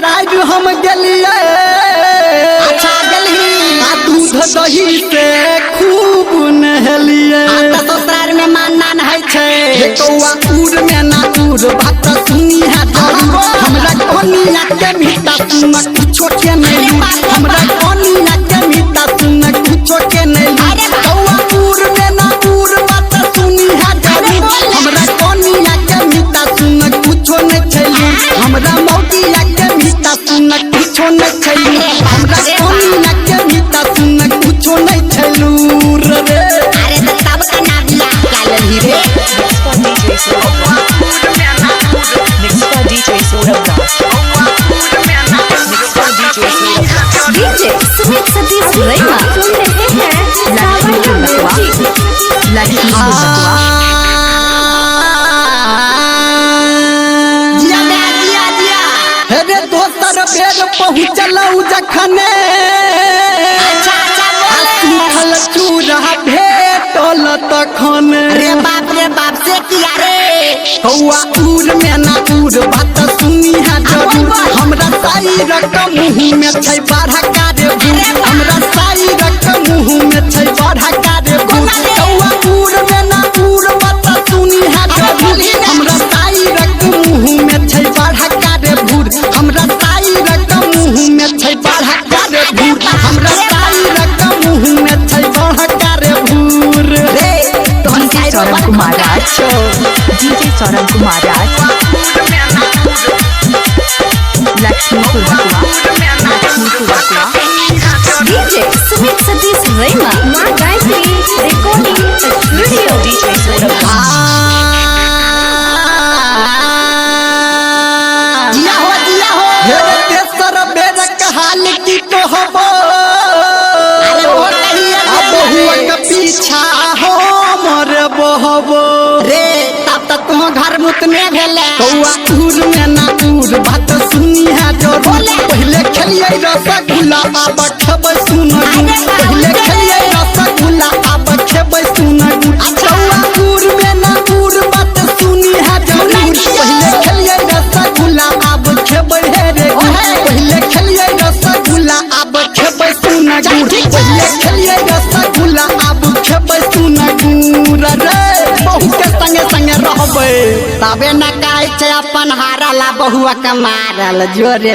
ससुराल हम गेलिए अच्छा गेलही आ दूध दही से खूब नहलिए ससुराल में मानना है छे कौआ उड़ में ना उड़ बात सुनी है जरूर हमरा कोनिया के मीठा सुन कुछो के नहीं हमरा कोनिया के मीठा सुन कुछो के नहीं कौआ उड़ में ना उड़ बात सुनी है जरूर हमरा कोनिया के मीठा सुन कुछो नहीं छैलू हमरा मौतिया के मीठा सुन कुछो नहीं छैलू हमरा कोनिया के मीठा सुन कुछो नहीं छैलू रे अरे तो तब का ना बिया क्या लही रे Mixed by DJ Sodablast. DJ Sumit Satish रैमा सुन रहे हैं लक्ष्मी कुंडकवा लक्ष्मी कुंडकवा रे दोसर बेर पहुँचलऊ जखने सुखल चूड़ा भेटल तखन रे बाप से किया रे कौआ उड़ में ना उड़ बात सुनी है जरूर हमरा साई रकम मुँह में छै बाढ़ा कारे हमरा साई रकम मुँह में छै बाढ़ा कारे कौआ उड़ में ना उड़ बात सुनी है जरूर हमरा साई रकम मुँह में छै बाढ़ा कारे भूर हमरा साई रकम मुँह में छै बाढ़ा कारे भूर हमरा साई रकम मुँह में छै बाढ़ा कारे भूर रे DJ Saurabh Kumar Raj DJ Saurabh Kumar Raj Lakshmi कुंडकवा Lakshmi कुंडकवा DJ Sumit Satish रैमा मां Gayatri recording studio DJ Sodablast. जिया हो हे तेसर बेर कहाल की कहबो अरे वो कहिए अब हुआ के पीछा हो मर बहबो रे तब तक तुम घर मुतने भेले कौआ उड़ में ना उड़ बात सुनी है जरूर पहले खेलिए रसगुल्ला अब खेबै सुनगुल पहले खेलिए रसगुल्ला अब खेबै सुनगुल कौआ उड़ में ना उड़ बात सुनी है जरूर पहले खेलिए रसगुल्ला अब खेबै हे रे पहले खेलिए रसगुल्ला अब खेबै सुनगुल पहले खेलिए रसगुल्ला अब खेबै सुनगुल रे बहु के संगे संगे रहबै तबे न कहै छै अपन हारला बहुआ के मारल जोरे